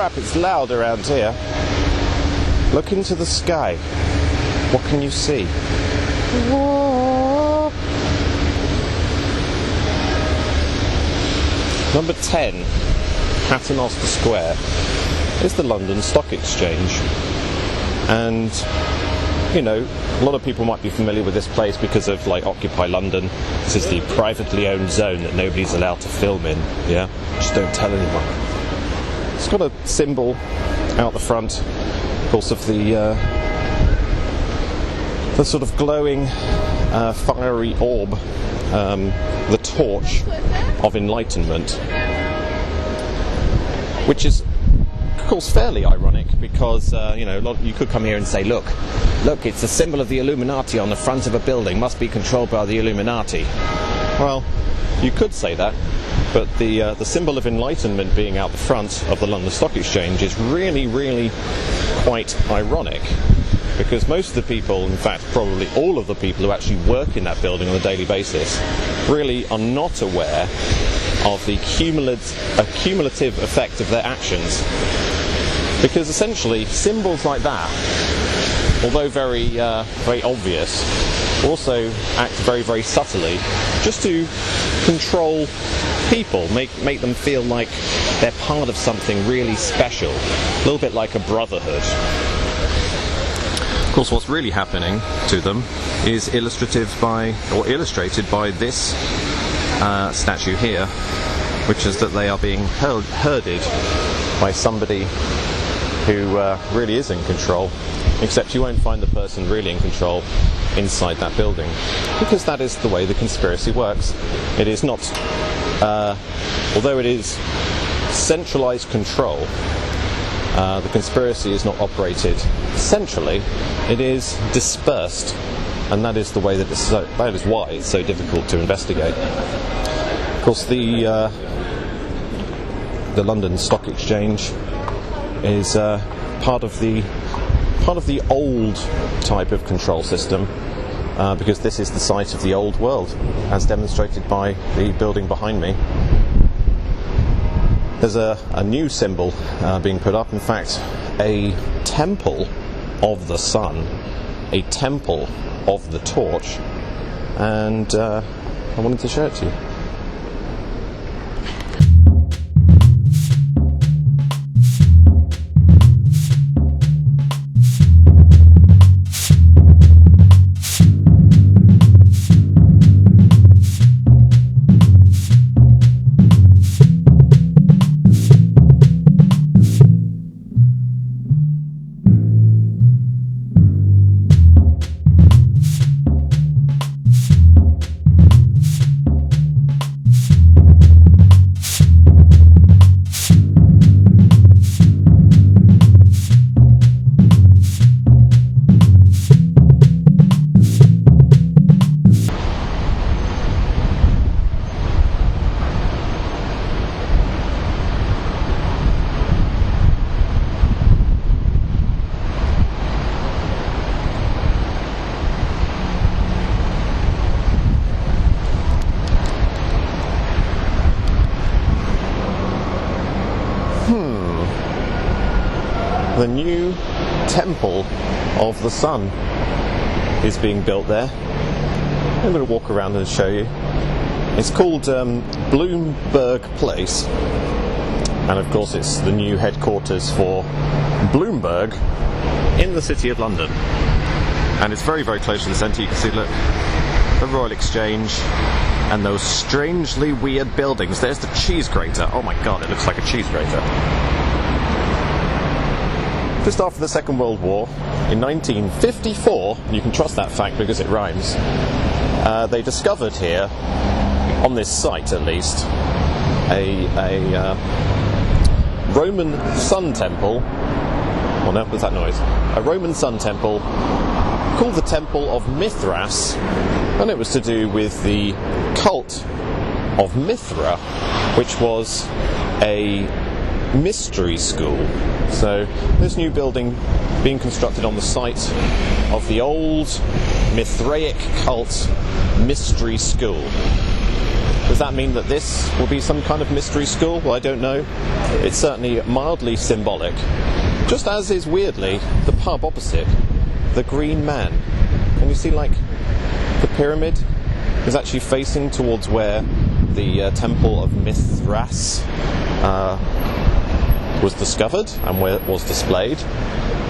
crap, it's loud around here. Look into the sky. What can you see? Whoa. Number 10, Paternoster Square, is the London Stock Exchange. And, you know, a lot of people might be familiar with this place because of, like, Occupy London. This is the privately owned zone that nobody's allowed to film in, yeah? Just don't tell anyone. It's got a symbol out the front, of course, of the sort of glowing, fiery orb, the torch of enlightenment, which is, of course, fairly ironic because, you know, you could come here and say, look, it's a symbol of the Illuminati on the front of a building, must be controlled by the Illuminati. Well, you could say that, but the symbol of enlightenment being out the front of the London Stock Exchange is really, really quite ironic, because most of the people, in fact probably all of the people who actually work in that building on a daily basis, really are not aware of the cumulative effect of their actions. Because essentially symbols like that, although very very obvious, also act very, very subtly just to control people, make them feel like they're part of something really special, a little bit like a brotherhood. Of course, what's really happening to them is illustrated by this statue here, which is that they are being herded by somebody who really is in control, except you won't find the person really in control inside that building, because that is the way the conspiracy works. It is not, although it is centralized control, the conspiracy is not operated centrally, it is dispersed, and that is the way that that is why it's so difficult to investigate. Of course, the London Stock Exchange is part of the old type of control system, because this is the site of the old world, as demonstrated by the building behind me. There's a new symbol being put up, in fact a temple of the sun, a temple of the torch, and I wanted to show it to you. The new temple of the sun is being built there. I'm going to walk around and show you. It's called Bloomberg Place, and of course it's the new headquarters for Bloomberg in the City of London. And it's very, very close to the centre. You can see, look, the Royal Exchange and those strangely weird buildings. There's the cheese grater. Oh my god, it looks like a cheese grater. Just after the Second World War, in 1954, you can trust that fact because it rhymes, they discovered here, on this site at least, a Roman sun temple. Well, no, what's that noise? A Roman sun temple called the Temple of Mithras, and it was to do with the cult of Mithras, which was a mystery school. So this new building being constructed on the site of the old Mithraic cult mystery school. There's that mean that this will be some kind of mystery school? Well, I don't know. It's certainly mildly symbolic. Just as is, weirdly, the pub opposite, the Green Man. Can you see, like, the pyramid is actually facing towards where the temple of Mithras was discovered and where it was displayed.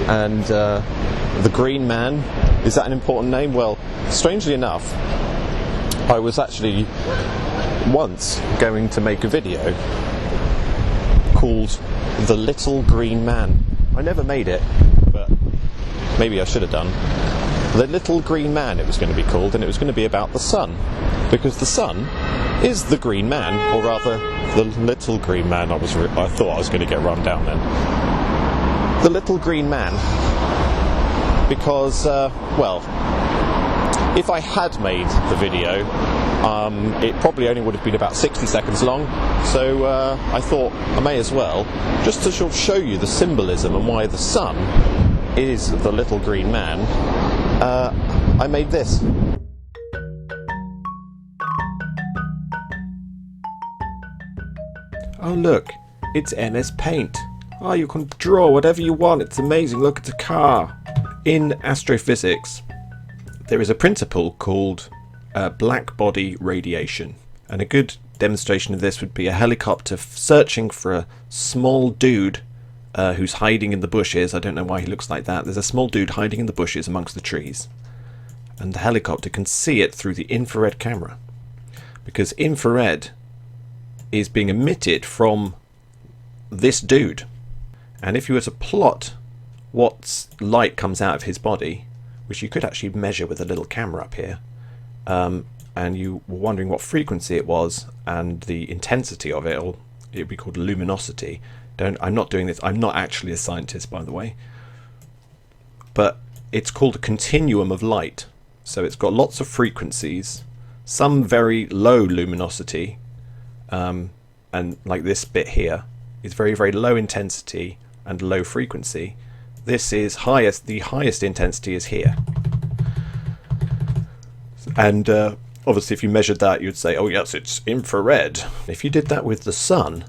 And the Green Man, is that an important name? Well, strangely enough, I was actually once going to make a video called The Little Green Man. I never made it, but maybe I should have done. The Little Green Man it was going to be called, and it was going to be about the sun, because the sun is the Green Man, or rather the Little Green Man. I thought I was going to get run down then. The Little Green Man, because well, if I had made the video, it probably only would have been about 60 seconds long, so I thought I may as well, just to sort of show you the symbolism and why the sun is the Little Green Man, I made this. Oh look, it's MS Paint. Oh, you can draw whatever you want, it's amazing, look, it's a car. In astrophysics, there is a principle called Blackbody Radiation, and a good demonstration of this would be a helicopter searching for a small dude who's hiding in the bushes. I don't know why he looks like that. There's a small dude hiding in the bushes amongst the trees, and the helicopter can see it through the infrared camera, because infrared is being emitted from this dude, and if you were to plot what light comes out of his body, which you could actually measure with a little camera up here, and you were wondering what frequency it was and the intensity of it, or it would be called luminosity. I'm not doing this, I'm not actually a scientist, by the way, but it's called a continuum of light. So it's got lots of frequencies, some very low luminosity, and like this bit here is very, very low intensity and low frequency. This is highest, the highest intensity is here. And obviously if you measured that, you'd say, oh yes, it's infrared. If you did that with the sun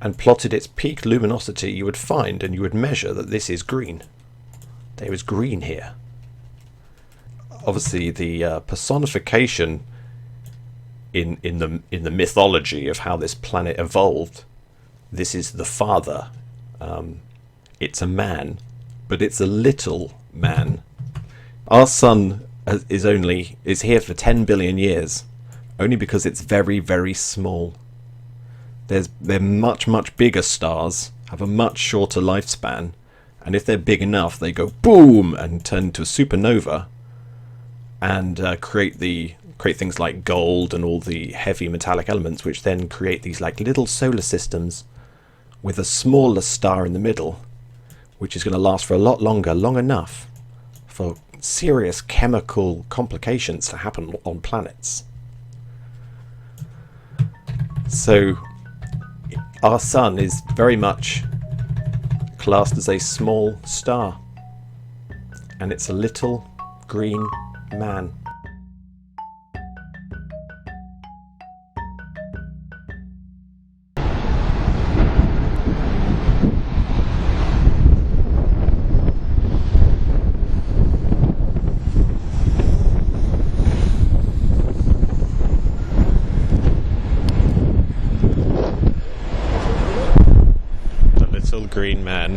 and plotted its peak luminosity, you would find, and you would measure, that this is green. There is green here. Obviously the personification in the mythology of how this planet evolved, this is the father. It's a man, but it's a little man. Our sun is here for 10 billion years, only because it's very, very small. They're much bigger stars, have a much shorter lifespan, and if they're big enough, they go boom and turn into a supernova, and create things like gold and all the heavy metallic elements, which then create these like little solar systems with a smaller star in the middle, which is going to last for a lot longer, long enough for serious chemical complications to happen on planets. So our sun is very much classed as a small star, and it's a little green man. Green Man.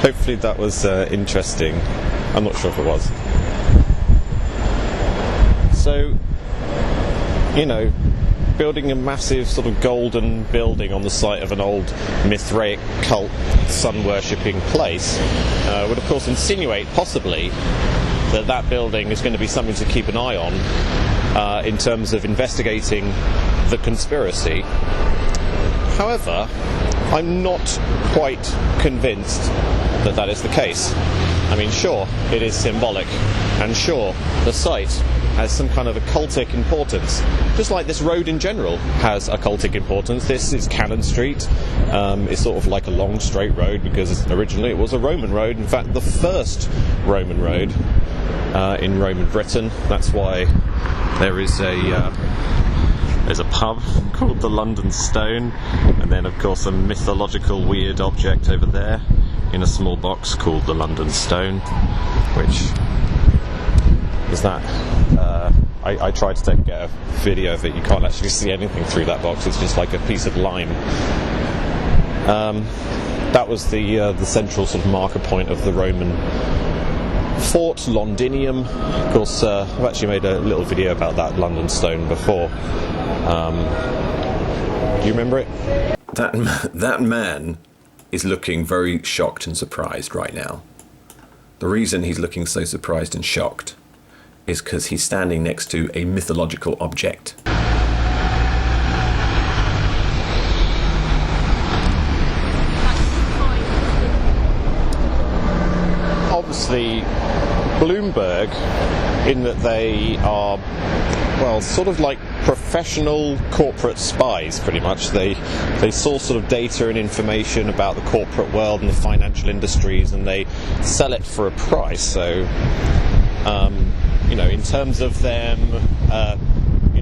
Hopefully that was interesting. I'm not sure if it was. So, you know, building a massive sort of golden building on the site of an old Mithraic cult sun-worshipping place would of course insinuate possibly that building is going to be something to keep an eye on in terms of investigating the conspiracy. However, I'm not quite convinced that is the case. I mean, sure, it is symbolic, and sure, the site has some kind of occultic importance, just like this road in general has occultic importance. This is Cannon Street. It's sort of like a long straight road because originally it was a Roman road. In fact, the first Roman road in Roman Britain. That's why there is a There's a pub called the London Stone, and then of course a mythological weird object over there in a small box called the London Stone, which is that. I tried to take a video of it. You can't actually see anything through that box. It's just like a piece of lime. That was the central sort of marker point of the Roman Fort Londinium. Of course, I've actually made a little video about that London Stone before. Do you remember it? That man is looking very shocked and surprised right now. The reason he's looking so surprised and shocked is because he's standing next to a mythological object. Obviously, Bloomberg, in that they are, well, sort of like professional corporate spies, pretty much. They source sort of data and information about the corporate world and the financial industries, and they sell it for a price. So, in terms of them,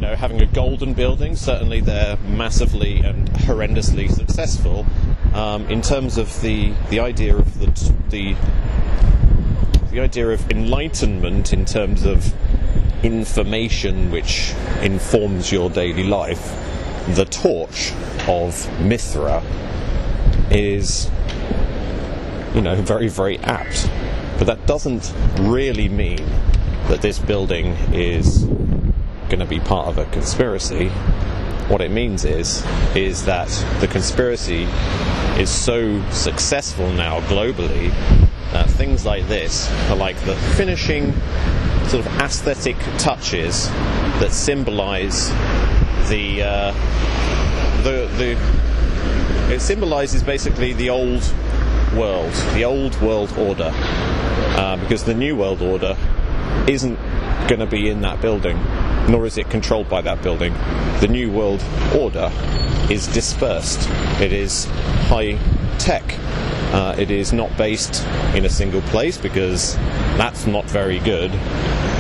having a golden building, certainly they're massively and horrendously successful. In terms of the idea of the idea of enlightenment, in terms of information which informs your daily life, the torch of Mithras is, very, very apt. But that doesn't really mean that this building is going to be part of a conspiracy. What it means is that the conspiracy is so successful now globally that things like this are like the finishing sort of aesthetic touches that symbolize it symbolizes basically the old world order, because the new world order isn't going to be in that building, nor is it controlled by that building. The new world order is dispersed. It is high tech. It is not based in a single place, because that's not very good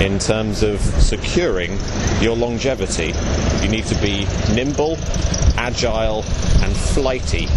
in terms of securing your longevity. You need to be nimble, agile, and flighty